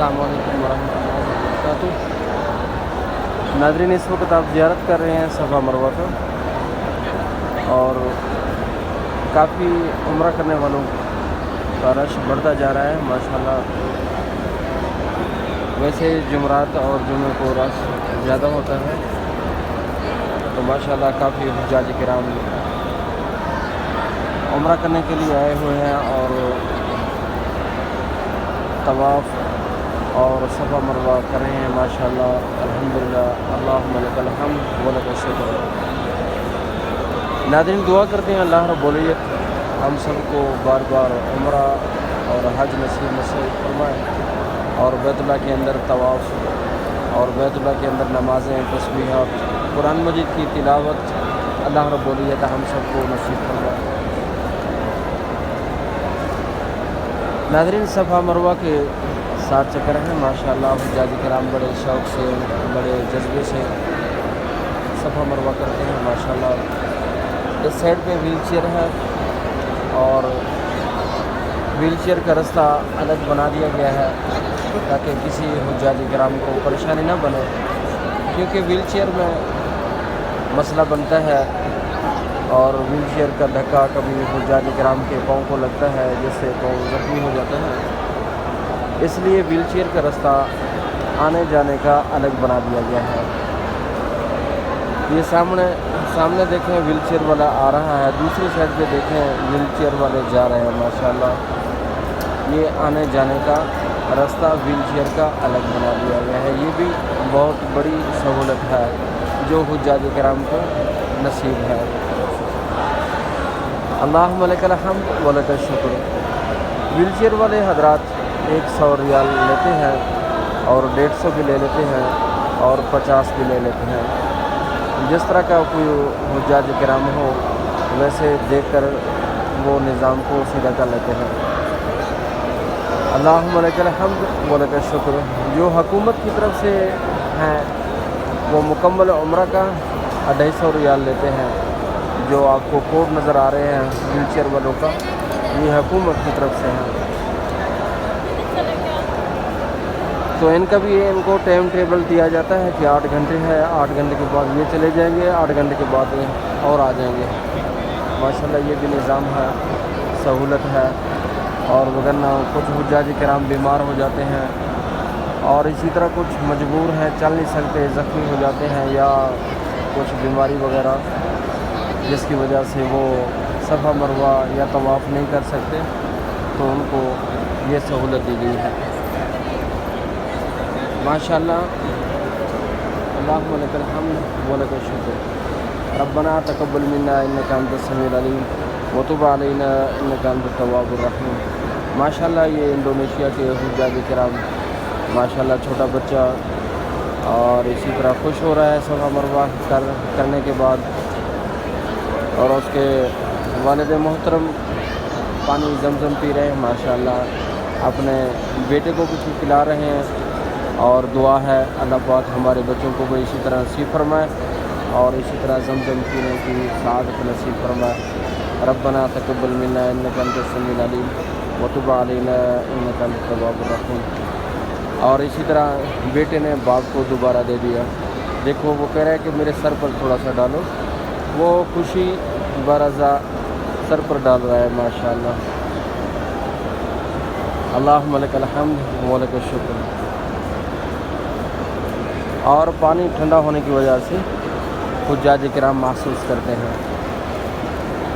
السلام علیکم ورحمۃ اللہ وبرکاتہ۔ ناظرین، اس وقت آپ زیارت کر رہے ہیں صفا مروہ کا، اور کافی عمرہ کرنے والوں کا رش بڑھتا جا رہا ہے ماشاءاللہ۔ ویسے جمعرات اور جمعے کو رش زیادہ ہوتا ہے، تو ماشاءاللہ کافی حجاج کرام عمرہ کرنے کے لیے آئے ہوئے ہیں، اور طواف اور صفا مروہ کر رہے ہیں ماشاءاللہ۔ الحمدللہ، اللہم لک الحمد ولک الشکر۔ ناظرین، دعا کرتے ہیں اللہ رب العزت ہم سب کو بار بار عمرہ اور حج نصیب فرمائے، اور بیت اللہ کے اندر طواف اور بیت اللہ کے اندر نمازیں، تسبیحات، قرآن مجید کی تلاوت اللہ رب العزت ہم سب کو نصیب فرمائے۔ ناظرین، صفا مروہ کے 7 چکر ہیں ماشاءاللہ۔ حجاج کرام بڑے شوق سے، بڑے جذبے سے صفا مروہ کرتے ہیں ماشاءاللہ۔ اس سائڈ پہ ویل چیئر ہے، اور ویل چیئر کا رستہ الگ بنا دیا گیا ہے تاکہ کسی حجاج کرام کو پریشانی نہ بنے، کیونکہ ویل چیئر میں مسئلہ بنتا ہے، اور ویل چیئر کا دھکا کبھی حجاج کرام کے پاؤں کو لگتا ہے، جس سے پاؤں زخمی ہو جاتا ہے۔ اس لیے ویل چیئر کا رستہ آنے جانے کا الگ بنا دیا گیا ہے۔ یہ سامنے دیکھیں ویل چیئر والا آ رہا ہے، دوسری سائڈ پہ دیکھیں ویل چیئر والے جا رہے ہیں ماشاءاللہ۔ یہ آنے جانے کا راستہ ویل چیئر کا الگ بنا دیا گیا ہے۔ یہ بھی بہت بڑی سہولت ہے جو حجاج کرام کو نصیب ہے۔ اللہم لک الحمد ولک الشکر۔ ویل چیئر والے حضرات 100 ریال لیتے ہیں، اور 150 بھی لے لیتے ہیں، اور 50 بھی لے لیتے ہیں، جس طرح کا کوئی حجاج کرام ہو ویسے دیکھ کر وہ نظام کو سیدھا کر لیتے ہیں۔ اللہم لک الحمد ولک الشکر۔ جو حکومت کی طرف سے ہیں وہ مکمل عمرہ کا 250 ریال لیتے ہیں۔ جو آپ کو کوڈ نظر آ رہے ہیں ویل چیئر والوں کا، یہ حکومت کی طرف سے ہیں۔ تو ان کا بھی ان کو ٹائم ٹیبل دیا جاتا ہے کہ 8 گھنٹے ہے، 8 گھنٹے کے بعد یہ چلے جائیں گے، 8 گھنٹے کے بعد اور آ جائیں گے ماشاءاللہ۔ یہ بھی نظام ہے، سہولت ہے، اور وگرنہ کچھ حجاج کرام بیمار ہو جاتے ہیں، اور اسی طرح کچھ مجبور ہیں، چل نہیں سکتے، زخمی ہو جاتے ہیں، یا کچھ بیماری وغیرہ جس کی وجہ سے وہ صفا مروہ یا طواف نہیں کر سکتے، تو ان کو یہ سہولت دی گئی ہے ماشاءاللہ۔ اللہم لک الحمد ولک الشکر۔ ربنا تقبل منا انک انت السمیع العلیم وتب علینا انک انت التواب الرحیم۔ ماشاءاللہ یہ انڈونیشیا کے حجاج کرام ماشاءاللہ، چھوٹا بچہ اور اسی طرح خوش ہو رہا ہے صفا مروہ کرنے کے بعد، اور اس کے والد محترم پانی زمزم پی رہے ہیں ماشاءاللہ، اپنے بیٹے کو بھی پلا رہے ہیں، اور دعا ہے اللہ پاک ہمارے بچوں کو بھی اسی طرح نصیب فرمائے، اور اسی طرح زمزم پینے کی سعادت نصیب فرمائے۔ ربنا تقبل منا انک انت السمیع العلیم وتب علینا انک انت التواب الرحیم۔ اور اسی طرح بیٹے نے باپ کو دوبارہ دے دیا، دیکھو وہ کہہ رہا ہے کہ میرے سر پر تھوڑا سا ڈالو، وہ خوشی برضا سر پر ڈال رہا ہے ماشاءاللہ۔ اللہم لک الحمد ولک الشکر۔ اور پانی ٹھنڈا ہونے کی وجہ سے حجاج کرام محسوس کرتے ہیں۔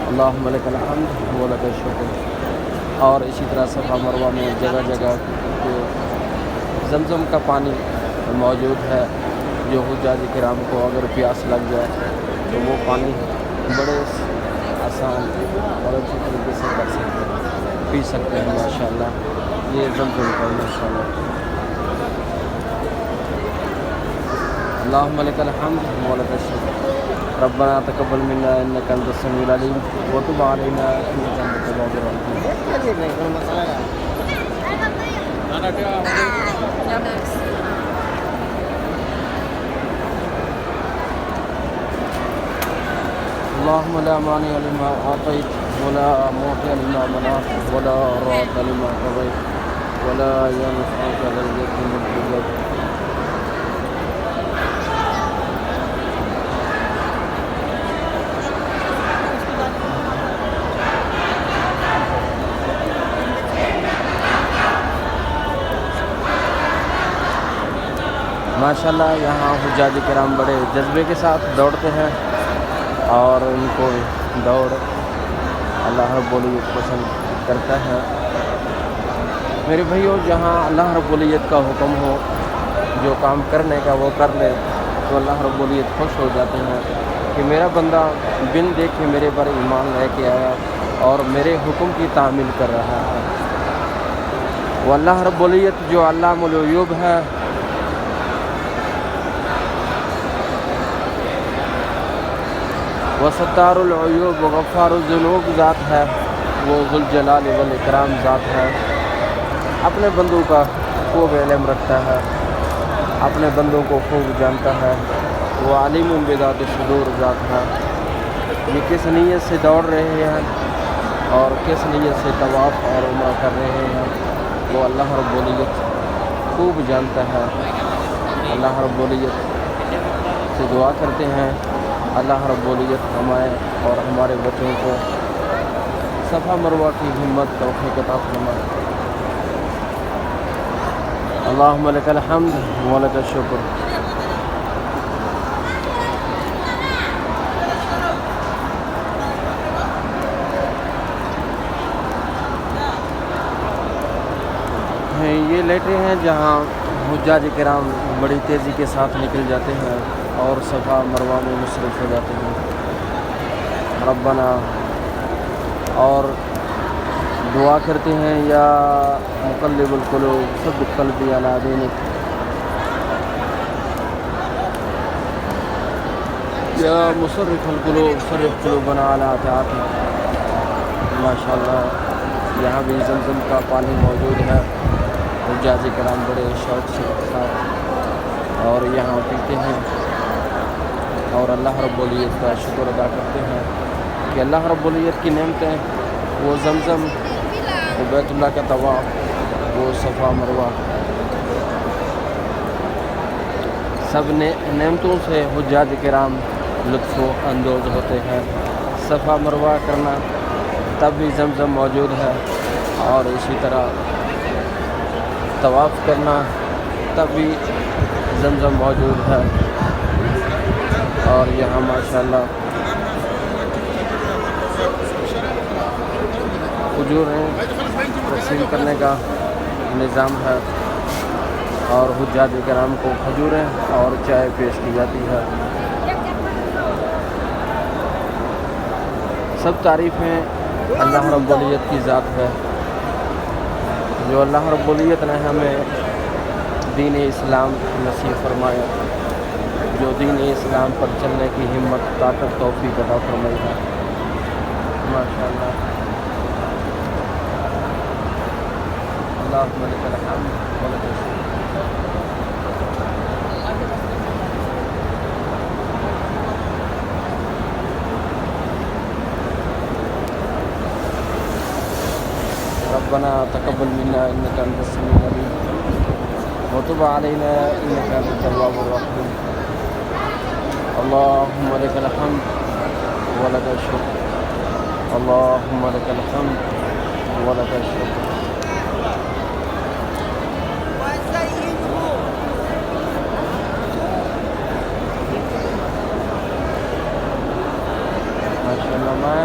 اللہم لک الحمد ولک الشکر۔ اور اسی طرح صفا مروہ میں جگہ جگہ زمزم کا پانی موجود ہے، جو حجاج کرام کو اگر پیاس لگ جائے تو وہ پانی بڑے آسان اور اچھی طریقے سے پی سکتے ہیں ماشاءاللہ۔ یہ زمزم کا ماشاءاللہ۔ اللہم لک الحمد ولک الشکر۔ ربنا تقبل منا انک انت السمیع العلیم وتب علینا انک انت التواب الرحیم۔ اللہم لا مانع لما اعطیت ولا معطی لما منعت ولا راد لما قضیت ولا ينفعك ذا الجد منك الجد. ماشاءاللہ یہاں حجاج کرام بڑے جذبے کے ساتھ دوڑتے ہیں اور ان کو دوڑ اللہ رب العزت پسند کرتا ہے. میرے بھائیوں، جہاں اللہ رب العزت کا حکم ہو، جو کام کرنے کا وہ کر لے تو اللہ رب العزت خوش ہو جاتے ہیں کہ میرا بندہ بن دیکھے میرے پر ایمان لے کے آیا اور میرے حکم کی تعمیل کر رہا ہے. وہ اللہ رب العزت جو علام الغیوب ہے، وہ ستار العیوب و غفار الذنوب ذات ہے، وہ ذوالجلال والاکرام ذات ہے. اپنے بندوں کا خوب علم رکھتا ہے، اپنے بندوں کو خوب جانتا ہے. وہ عالم بذات الصدور ذات ہے. یہ کس نیت سے دوڑ رہے ہیں اور کس نیت سے طواف اور عمرہ کر رہے ہیں، وہ اللہ رب العزت خوب جانتا ہے. اللہ رب العزت سے دعا کرتے ہیں، اللہ رب العزت ہمیں اور ہمارے بچوں کو صفا مروہ کی ہمت توفیق عطا فرمائے. اللہم لک الحمد و لک الشکر. یہ لیٹے ہیں جہاں حجاج کرام بڑی تیزی کے ساتھ نکل جاتے ہیں اور صفا مروہ میں مصروف ہو جاتے ہیں. ربنا اور دعا کرتے ہیں، یا مقلب القلوب ثبت قلبی علی دینک، یا مصرف القلوب صرف قلوبنا علی طاعتک. ماشاءاللہ یہاں بھی زمزم کا پانی موجود ہے. حجاج کرام بڑے شوق سے ساتھ اور یہاں پیتے ہیں اور اللہ رب العزت کا شکر ادا کرتے ہیں کہ اللہ رب العزت کی نعمتیں، وہ زمزم، وہ بیت اللہ کا طواف، وہ صفا مروہ، سب نعمتوں سے حجاج کرام لطف و اندوز ہوتے ہیں. صفا مروہ کرنا تب بھی زمزم موجود ہے، اور اسی طرح طواف کرنا تب بھی زمزم موجود ہے. اور یہاں ماشاءاللہ کھجوریں تقسیم کرنے کا نظام ہے اور حجاج کرام کو کھجوریں اور چائے پیش کی جاتی ہے. سب تعریفیں اللہ رب العزت کی ذات ہے، جو اللہ رب العزت نے ہمیں دین اسلام نصیب فرمایا، جو دین اسلام پر چلنے کی ہمت، طاقت، توفیق عطا فرمائی ہے. ماشاءاللہ اللہم لک الحمد و لک الشکر. ربنا تقبل منا انك انت السميع العليم وتب علينا انك انت التواب الرحيم. اللهم لك الحمد ولك الشكر. اللهم لك الحمد ولك الشكر. ماشاءاللہ میں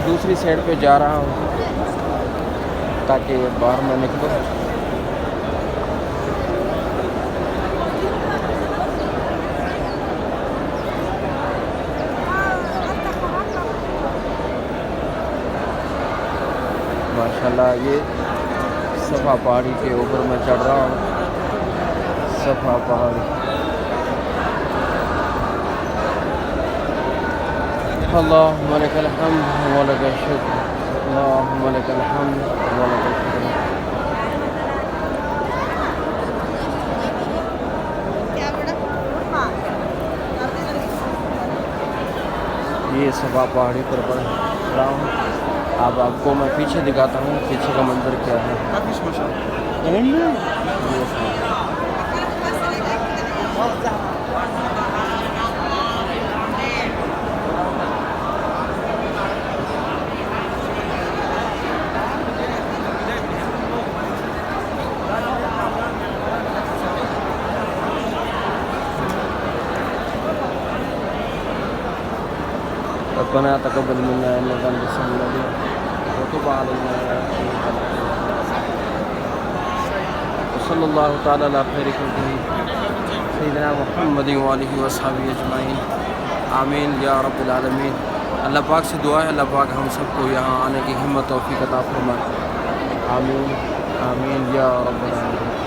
دوسری سائڈ پہ جا رہا ہوں تاکہ باہر میں نکلوں. ماشاءاللہ یہ صفا پہاڑی کے اوپر میں چڑھ رہا ہوں. صفا پہاڑی، اللہم لک الحمد ولک الشکر. اللہم لک الحمد ولک الشکر. یہ صفا پہاڑی پر پڑھ رہا ہوں. اب آپ کو میں پیچھے دکھاتا ہوں پیچھے کا منظر کیا ہے. ربنا تقبل منا انك انت السميع العليم وتب علينا انك انت وصلى الله تعالى على خير خلقه سيدنا محمد وآلہ وصحبہ اجمعین. آمین یا رب العالمین. اللہ پاک سے دعا ہے اللہ پاک ہم سب کو یہاں آنے کی ہمت توفیق عطا فرمائے. آمین آمین یا رب العالمین.